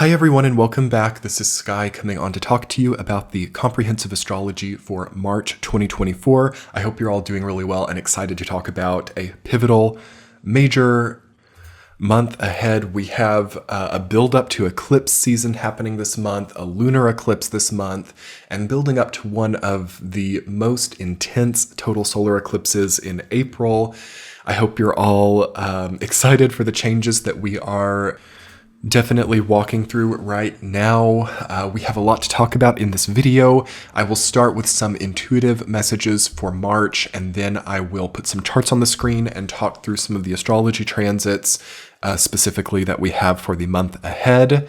Hi everyone and welcome back. This is Sky coming on to talk to you about the comprehensive astrology for March 2024. I hope you're all doing really well and excited to talk about a pivotal, major month ahead. We have a build up to eclipse season happening this month, a lunar eclipse this month, and building up to one of the most intense total solar eclipses in April. I hope you're all excited for the changes that we are definitely walking through right now. We have a lot to talk about in this video. I will start with some intuitive messages for March, and then I will put some charts on the screen and talk through some of the astrology transits, specifically that we have for the month ahead.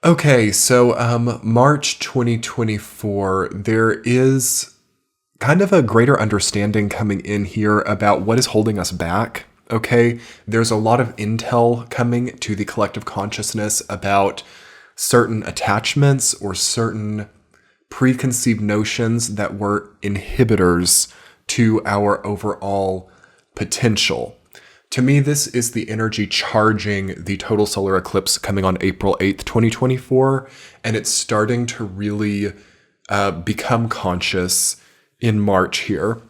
Okay, so March 2024, there is kind of a greater understanding coming in here about what is holding us back. Okay, there's a lot of intel coming to the collective consciousness about certain attachments or certain preconceived notions that were inhibitors to our overall potential. To me, this is the energy charging the total solar eclipse coming on April 8th, 2024, and it's starting to really become conscious in March here.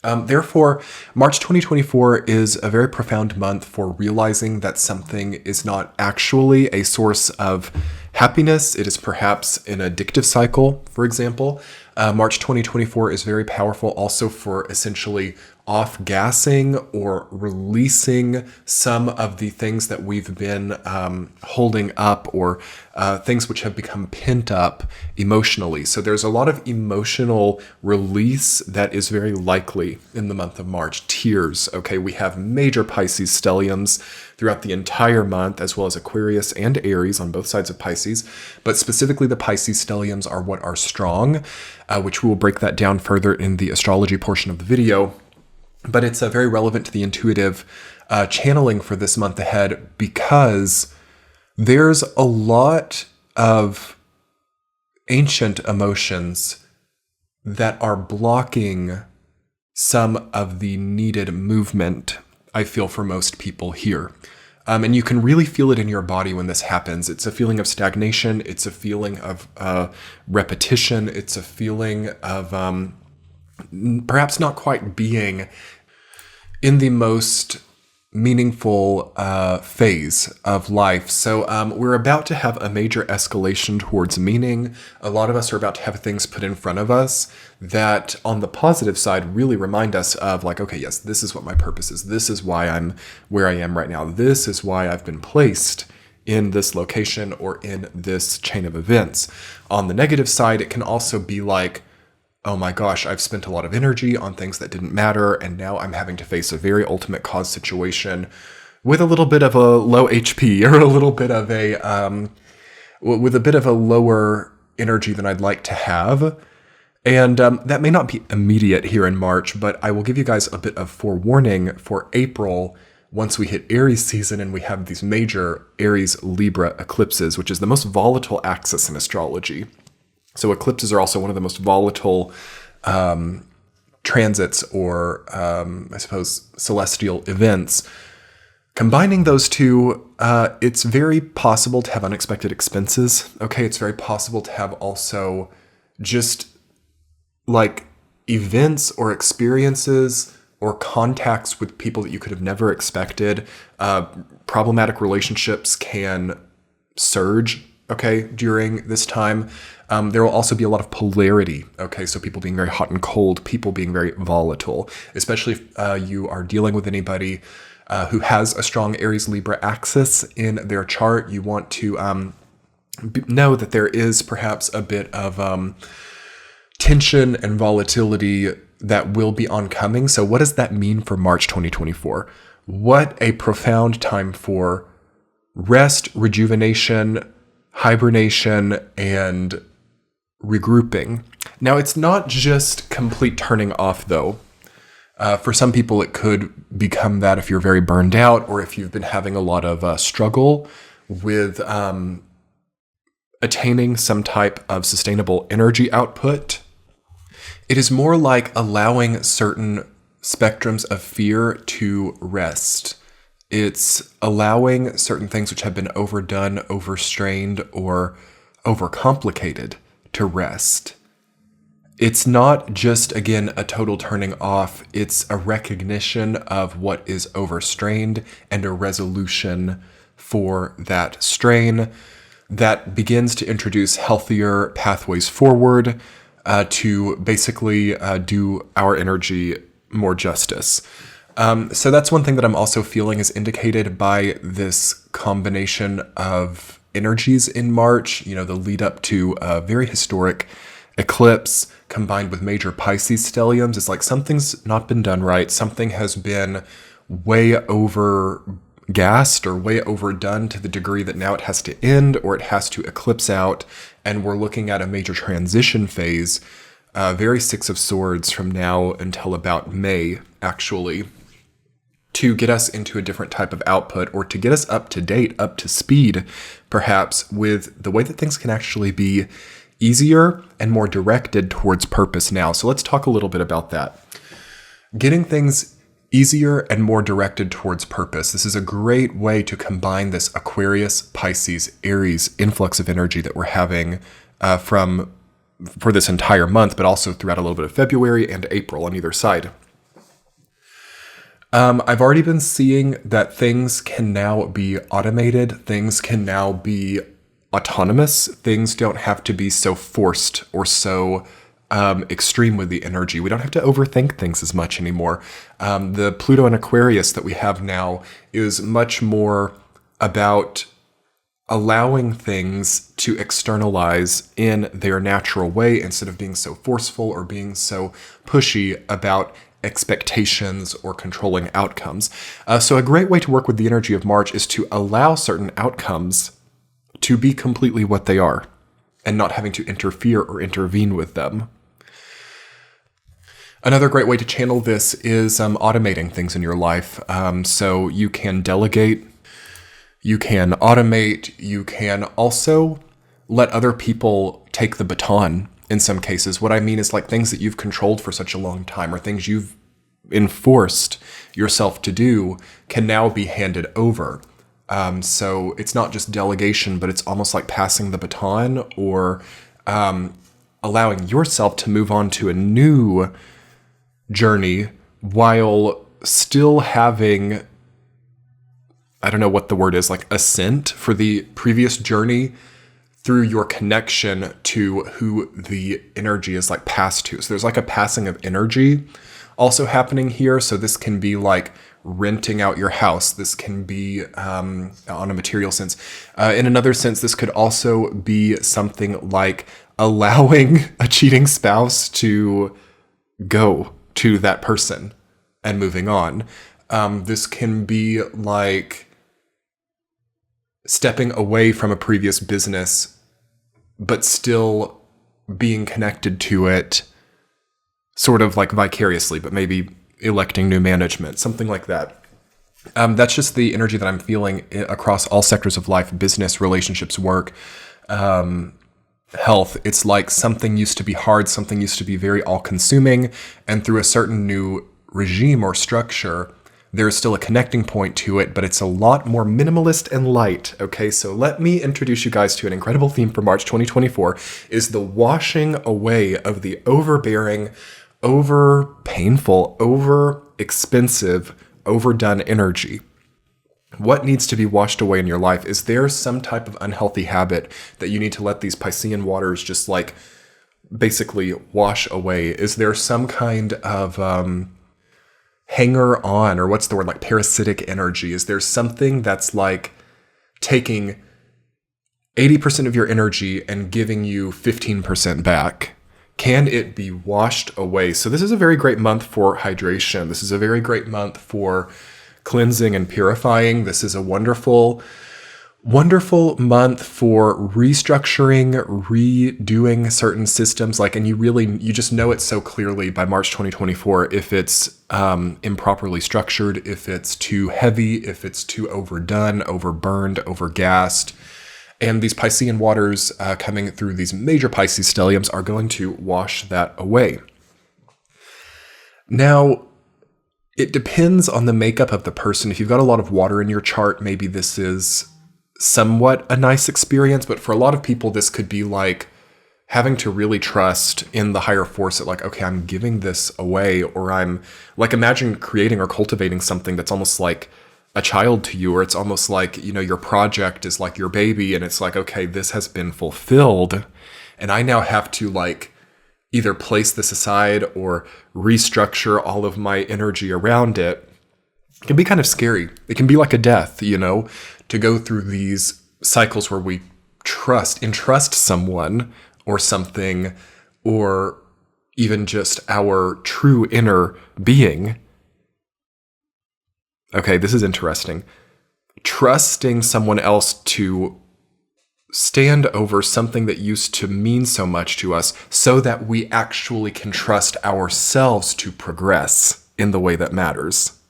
Therefore, March 2024 is a very profound month for realizing that something is not actually a source of happiness. It is perhaps an addictive cycle, for example. March 2024 is very powerful also for essentially off-gassing or releasing some of the things that we've been holding up or things which have become pent up emotionally. So there's a lot of emotional release that is very likely in the month of March. Tears, okay? We have major Pisces stelliums throughout the entire month, as well as Aquarius and Aries on both sides of Pisces. But specifically the Pisces stelliums are what are strong, which we will break that down further in the astrology portion of the video. But it's very relevant to the intuitive channeling for this month ahead because there's a lot of ancient emotions that are blocking some of the needed movement, I feel, for most people here. And you can really feel it in your body when this happens. It's a feeling of stagnation. It's a feeling of repetition. It's a feeling of perhaps not quite being in the most meaningful phase of life. So we're about to have a major escalation towards meaning. A lot of us are about to have things put in front of us that on the positive side really remind us of like, okay, yes, this is what my purpose is. This is why I'm where I am right now. This is why I've been placed in this location or in this chain of events. On the negative side, it can also be like, oh my gosh, I've spent a lot of energy on things that didn't matter, and now I'm having to face a very ultimate cause situation with a little bit of a low HP or a little bit of with a bit of a lower energy than I'd like to have. And that may not be immediate here in March, but I will give you guys a bit of forewarning for April once we hit Aries season and we have these major Aries-Libra eclipses, which is the most volatile axis in astrology. So eclipses are also one of the most volatile transits or, I suppose, celestial events. Combining those two, it's very possible to have unexpected expenses. Okay, it's very possible to have also just like events or experiences or contacts with people that you could have never expected. Problematic relationships can surge, okay, during this time. There will also be a lot of polarity, okay? So people being very hot and cold, people being very volatile, especially if you are dealing with anybody who has a strong Aries-Libra axis in their chart. You want to know that there is perhaps a bit of tension and volatility that will be oncoming. So what does that mean for March 2024? What a profound time for rest, rejuvenation, hibernation, and regrouping. Now, it's not just complete turning off, though. For some people, it could become that if you're very burned out or if you've been having a lot of struggle with attaining some type of sustainable energy output. It is more like allowing certain spectrums of fear to rest It's allowing certain things which have been overdone, overstrained, or overcomplicated to rest. It's not just, again, a total turning off. It's a recognition of what is overstrained and a resolution for that strain that begins to introduce healthier pathways forward to basically do our energy more justice. So that's one thing that I'm also feeling is indicated by this combination of energies in March, the lead up to a very historic eclipse combined with major Pisces stelliums. It's like something's not been done right. Something has been way over gassed or way overdone to the degree that now it has to end or it has to eclipse out. And we're looking at a major transition phase, very Six of Swords from now until about May, actually, to get us into a different type of output or to get us up to date, up to speed, perhaps, with the way that things can actually be easier and more directed towards purpose now. So let's talk a little bit about that. Getting things easier and more directed towards purpose. This is a great way to combine this Aquarius, Pisces, Aries influx of energy that we're having for this entire month, but also throughout a little bit of February and April on either side. I've already been seeing that things can now be automated. Things can now be autonomous. Things don't have to be so forced or so extreme with the energy. We don't have to overthink things as much anymore. The Pluto and Aquarius that we have now is much more about allowing things to externalize in their natural way instead of being so forceful or being so pushy about expectations or controlling outcomes. So a great way to work with the energy of March is to allow certain outcomes to be completely what they are and not having to interfere or intervene with them. Another great way to channel this is automating things in your life. So you can delegate, you can automate, you can also let other people take the baton in some cases. What I mean is like things that you've controlled for such a long time or things you've enforced yourself to do can now be handed over. So it's not just delegation, but it's almost like passing the baton or allowing yourself to move on to a new journey while still having, I don't know what the word is, like ascent for the previous journey through your connection to who the energy is like passed to. So there's like a passing of energy also happening here. So this can be like renting out your house. This can be on a material sense. In another sense, this could also be something like allowing a cheating spouse to go to that person and moving on. This can be like stepping away from a previous business, but still being connected to it sort of like vicariously, but maybe electing new management, something like that. That's just the energy that I'm feeling across all sectors of life, business, relationships, work, health. It's like something used to be hard, something used to be very all-consuming, and through a certain new regime or structure, there's still a connecting point to it, but it's a lot more minimalist and light. Okay, so let me introduce you guys to an incredible theme for March 2024, is the washing away of the overbearing, over painful, over expensive, overdone energy. What needs to be washed away in your life? Is there some type of unhealthy habit that you need to let these Piscean waters just like basically wash away? Is there some kind of hanger on, or what's the word, like parasitic energy? Is there something that's like taking 80% of your energy and giving you 15% back? Can it be washed away? So this is a very great month for hydration. This is a very great month for cleansing and purifying. This is a wonderful, wonderful month for restructuring, redoing certain systems. And you just know it so clearly by March 2024 if it's improperly structured, if it's too heavy, if it's too overdone, overburned, overgassed. And these Piscean waters coming through these major Pisces stelliums are going to wash that away. Now, It depends on the makeup of the person. If you've got a lot of water in your chart, maybe this is somewhat a nice experience, but for a lot of people, this could be like having to really trust in the higher force that like, okay, I'm giving this away, or I'm like, imagine creating or cultivating something that's almost like a child to you, or it's almost like, you know, your project is like your baby, and it's like, okay, this has been fulfilled, and I now have to like either place this aside or restructure all of my energy around it. It can be kind of scary. It can be like a death, you know, to go through these cycles where we entrust someone or something, or even just our true inner being. Okay, this is interesting. Trusting someone else to stand over something that used to mean so much to us so that we actually can trust ourselves to progress in the way that matters.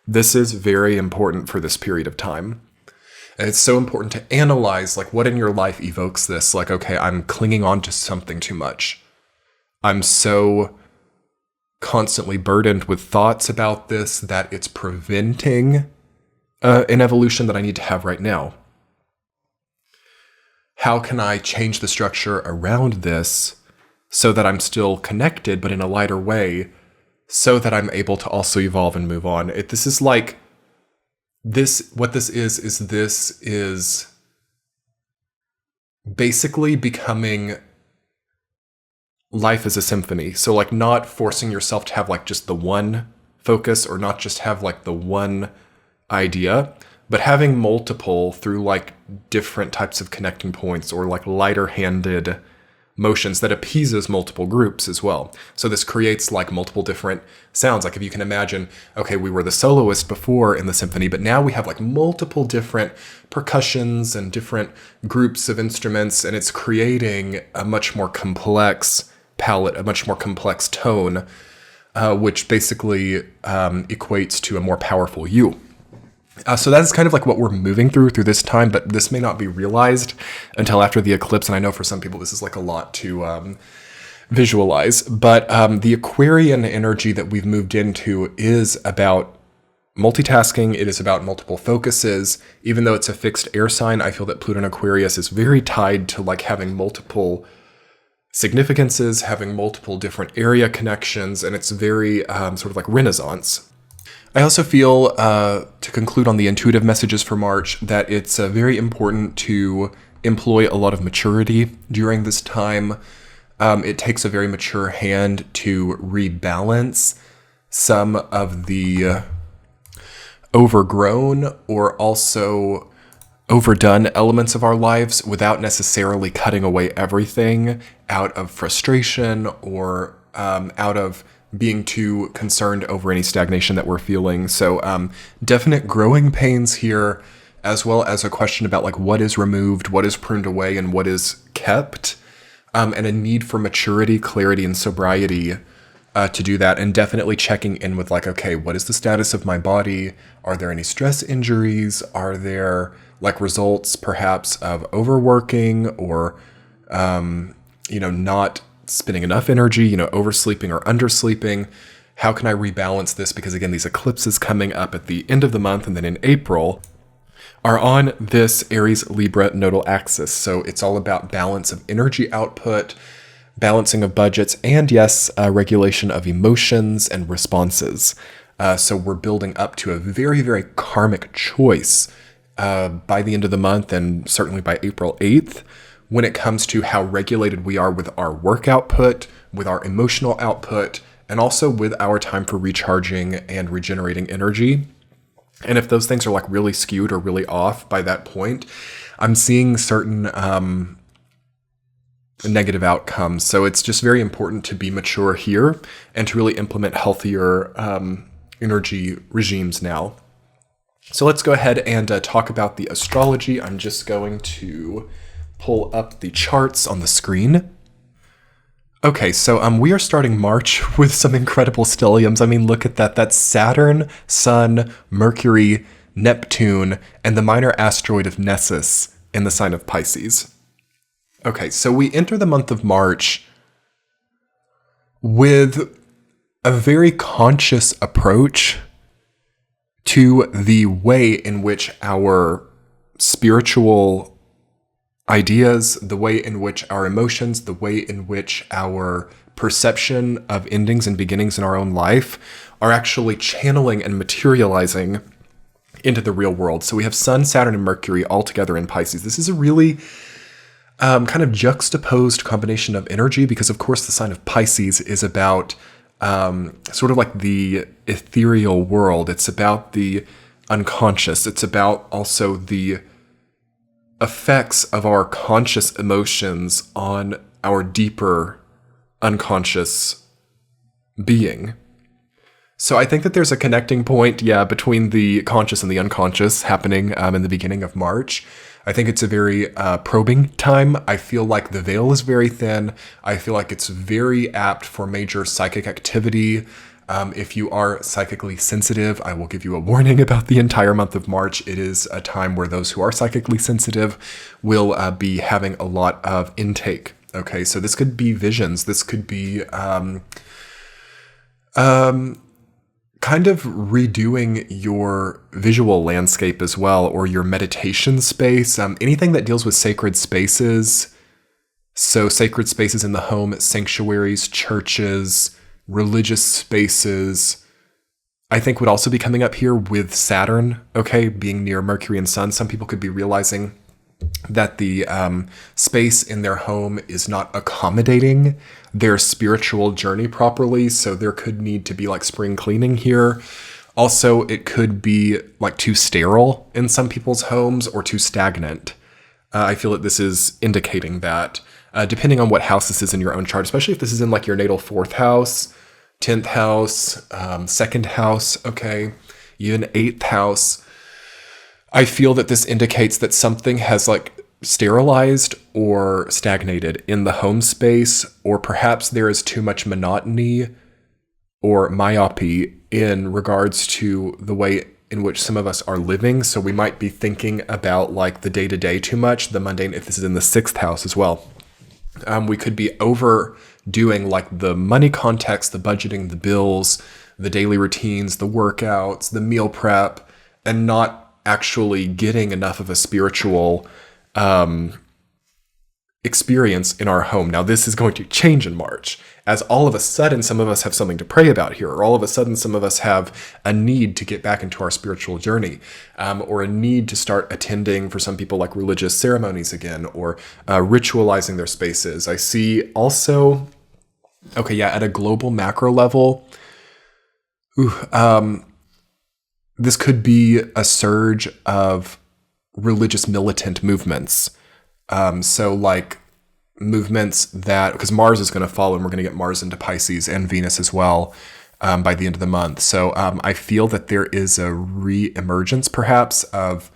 This is very important for this period of time. And it's so important to analyze, like, what in your life evokes this? Like, okay, I'm clinging on to something too much. I'm so constantly burdened with thoughts about this that it's preventing an evolution that I need to have right now. How can I change the structure around this so that I'm still connected, but in a lighter way, so that I'm able to also evolve and move on? This is like, what this is basically becoming life as a symphony. So like not forcing yourself to have like just the one focus, or not just have like the one idea, but having multiple through like different types of connecting points, or like lighter handed motions that appeases multiple groups as well. So this creates like multiple different sounds. Like if you can imagine, okay, we were the soloist before in the symphony, but now we have like multiple different percussions and different groups of instruments, and it's creating a much more complex palette, a much more complex tone, which basically equates to a more powerful you. So that's kind of like what we're moving through this time, but this may not be realized until after the eclipse. And I know for some people this is like a lot to visualize, but the Aquarian energy that we've moved into is about multitasking. It is about multiple focuses. Even though it's a fixed air sign, I feel that Pluto in Aquarius is very tied to like having multiple significances, having multiple different area connections, and it's very sort of like Renaissance. I also feel, to conclude on the intuitive messages for March, that it's very important to employ a lot of maturity during this time. It takes a very mature hand to rebalance some of the overgrown or also overdone elements of our lives without necessarily cutting away everything out of frustration or out of being too concerned over any stagnation that we're feeling. So definite growing pains here, as well as a question about like what is removed, what is pruned away, and what is kept, and a need for maturity, clarity, and sobriety to do that. And definitely checking in with like, okay, what is the status of my body? Are there any stress injuries? Are there like results perhaps of overworking or, not spending enough energy, oversleeping or undersleeping? How can I rebalance this? Because again, these eclipses coming up at the end of the month and then in April are on this Aries Libra nodal axis. So it's all about balance of energy output, balancing of budgets, and yes, regulation of emotions and responses. So we're building up to a very, very karmic choice by the end of the month, and certainly by April 8th, when it comes to how regulated we are with our work output, with our emotional output, and also with our time for recharging and regenerating energy. And if those things are like really skewed or really off by that point, I'm seeing certain negative outcomes. So it's just very important to be mature here and to really implement healthier energy regimes now. So let's go ahead and talk about the astrology. I'm just going to pull up the charts on the screen. Okay, so we are starting March with some incredible stelliums. I mean, look at that. That's Saturn, Sun, Mercury, Neptune, and the minor asteroid of Nessus in the sign of Pisces. Okay, so we enter the month of March with a very conscious approach to the way in which our spiritual ideas, the way in which our emotions, the way in which our perception of endings and beginnings in our own life are actually channeling and materializing into the real world. So we have Sun, Saturn, and Mercury all together in Pisces. This is a really kind of juxtaposed combination of energy because, of course, the sign of Pisces is about sort of like the ethereal world. It's about the unconscious. It's about also the effects of our conscious emotions on our deeper unconscious being. So I think that there's a connecting point, between the conscious and the unconscious happening in the beginning of March. I think it's a very probing time. I feel like the veil is very thin. I feel like it's very apt for major psychic activity. If you are psychically sensitive, I will give you a warning about the entire month of March. It is a time where those who are psychically sensitive will be having a lot of intake. Okay, so this could be visions. This could be kind of redoing your visual landscape as well, or your meditation space, anything that deals with sacred spaces. So sacred spaces in the home, sanctuaries, churches, religious spaces, I think would also be coming up here with Saturn, okay, being near Mercury and Sun. Some people could be realizing that the space in their home is not accommodating their spiritual journey properly, so there could need to be like spring cleaning here. Also, it could be like too sterile in some people's homes or too stagnant. I feel that this is indicating that, depending on what house this is in your own chart, especially if this is in like your natal 4th house, 10th house, 2nd house, okay, even 8th house. I feel that this indicates that something has like sterilized or stagnated in the home space, or perhaps there is too much monotony or myopy in regards to the way in which some of us are living. So we might be thinking about like the day-to-day too much, the mundane, if this is in the 6th house as well. We could be overdoing like the money context, the budgeting, the bills, the daily routines, the workouts, the meal prep, and not actually getting enough of a spiritual experience in our home. Now, this is going to change in March, as all of a sudden some of us have something to pray about here, or all of a sudden some of us have a need to get back into our spiritual journey, or a need to start attending, for some people, like religious ceremonies again, or ritualizing their spaces. I see also, at a global macro level, this could be a surge of religious militant movements. So like movements that, because Mars is going to follow, and we're going to get Mars into Pisces and Venus as well by the end of the month. So I feel that there is a re-emergence perhaps of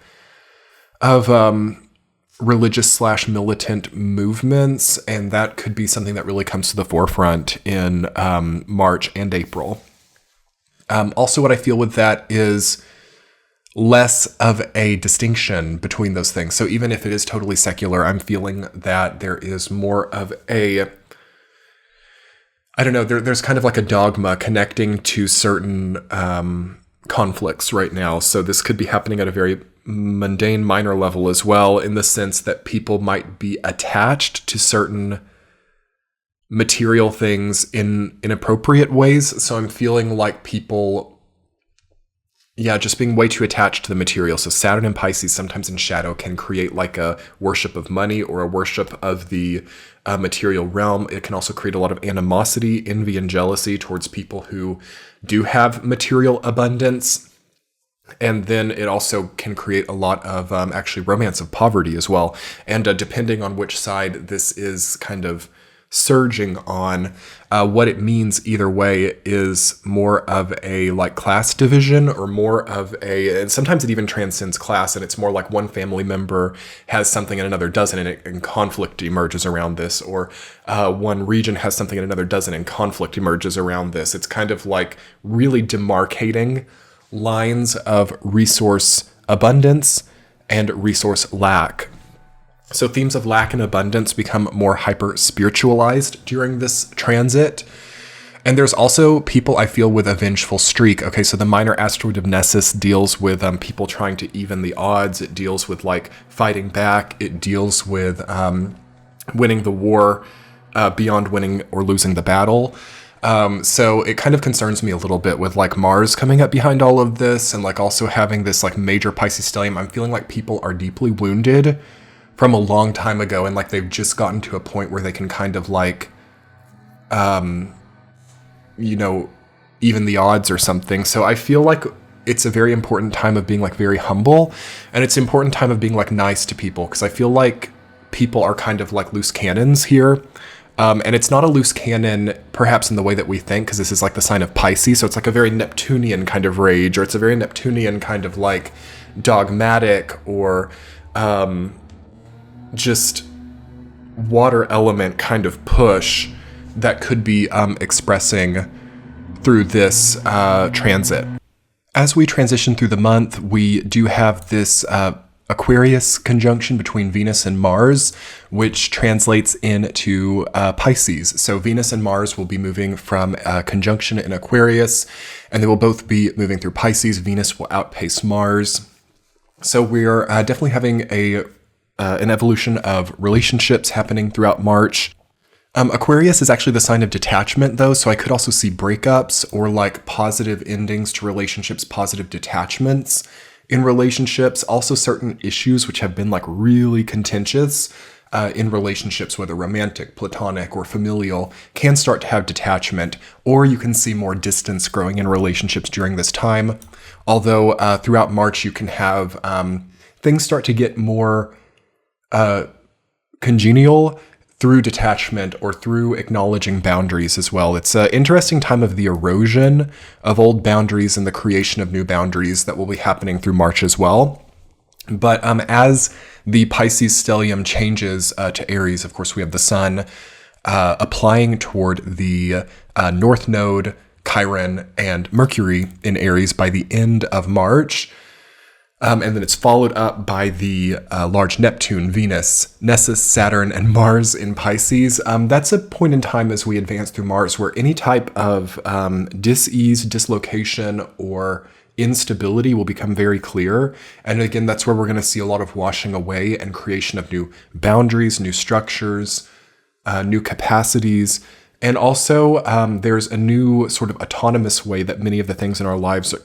religious / militant movements, and that could be something that really comes to the forefront in March and April. Also, what I feel with that is less of a distinction between those things. So even if it is totally secular, I'm feeling that there is more of a, there's kind of like a dogma connecting to certain conflicts right now. So this could be happening at a very mundane, minor level as well, in the sense that people might be attached to certain material things in inappropriate ways. So I'm feeling like people, just being way too attached to the material. So Saturn and Pisces, sometimes in shadow, can create like a worship of money or a worship of the material realm. It can also create a lot of animosity, envy, and jealousy towards people who do have material abundance. And then it also can create a lot of actually romance of poverty as well. And depending on which side this is kind of surging on, what it means either way is more of a like class division, or more of and sometimes it even transcends class, and it's more like one family member has something and another doesn't, and conflict emerges around this, or one region has something and another doesn't, and conflict emerges around this. It's kind of like really demarcating lines of resource abundance and resource lack. So themes of lack and abundance become more hyper-spiritualized during this transit. And there's also people I feel with a vengeful streak. Okay, so the minor asteroid of Nessus deals with people trying to even the odds. It deals with like fighting back. It deals with winning the war beyond winning or losing the battle. So it kind of concerns me a little bit with like Mars coming up behind all of this, and like also having this like major Pisces stellium. I'm feeling like people are deeply wounded from a long time ago, and like they've just gotten to a point where they can kind of like even the odds or something. So I feel like it's a very important time of being like very humble, and it's an important time of being like nice to people, because I feel like people are kind of like loose cannons here. And it's not a loose cannon perhaps in the way that we think, because this is like the sign of Pisces, so it's like a very Neptunian kind of rage, or it's a very Neptunian kind of like dogmatic or just water element kind of push that could be expressing through this transit. As we transition through the month, we do have this Aquarius conjunction between Venus and Mars, which translates into Pisces. So Venus and Mars will be moving from conjunction in Aquarius, and they will both be moving through Pisces. Venus will outpace Mars. So we're definitely having an evolution of relationships happening throughout March. Aquarius is actually the sign of detachment, though, so I could also see breakups or like positive endings to relationships, positive detachments in relationships, also certain issues which have been like really contentious in relationships, whether romantic, platonic, or familial, can start to have detachment, or you can see more distance growing in relationships during this time. Although throughout March, you can have things start to get more congenial through detachment or through acknowledging boundaries as well. It's an interesting time of the erosion of old boundaries and the creation of new boundaries that will be happening through March as well. But as the Pisces stellium changes to Aries, of course, we have the sun applying toward the North Node, Chiron, and Mercury in Aries by the end of March. And then it's followed up by the large Neptune, Venus, Nessus, Saturn, and Mars in Pisces. That's a point in time as we advance through Mars where any type of dis-ease, dislocation, or instability will become very clear. And again, that's where we're going to see a lot of washing away and creation of new boundaries, new structures, new capacities. And also, there's a new sort of autonomous way that many of the things in our lives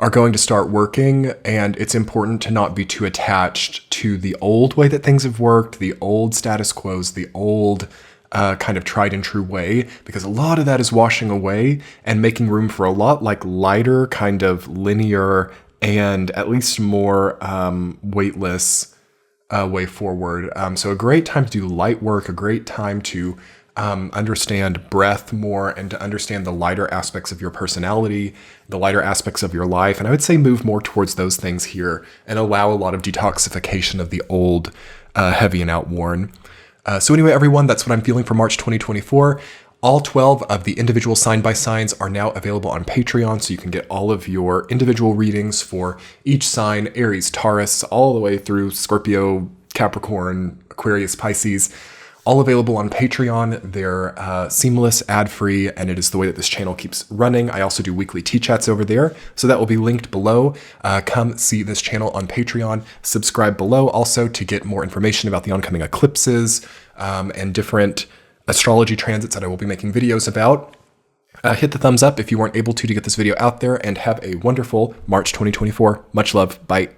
are going to start working, and it's important to not be too attached to the old way that things have worked, the old status quos, the old kind of tried and true way, because a lot of that is washing away and making room for a lot like lighter, kind of linear, and at least more weightless way forward. So a great time to do light work, a great time to understand breath more and to understand the lighter aspects of your personality, the lighter aspects of your life. And I would say move more towards those things here and allow a lot of detoxification of the old, heavy and outworn. So anyway, everyone, that's what I'm feeling for March 2024. All 12 of the individual sign-by-signs are now available on Patreon, so you can get all of your individual readings for each sign, Aries, Taurus, all the way through Scorpio, Capricorn, Aquarius, Pisces, all available on Patreon. They're seamless, ad-free, and it is the way that this channel keeps running. I also do weekly tea chats over there, so that will be linked below. Come see this channel on Patreon. Subscribe below also to get more information about the oncoming eclipses and different astrology transits that I will be making videos about. Hit the thumbs up if you weren't able to get this video out there, and have a wonderful March 2024. Much love. Bye.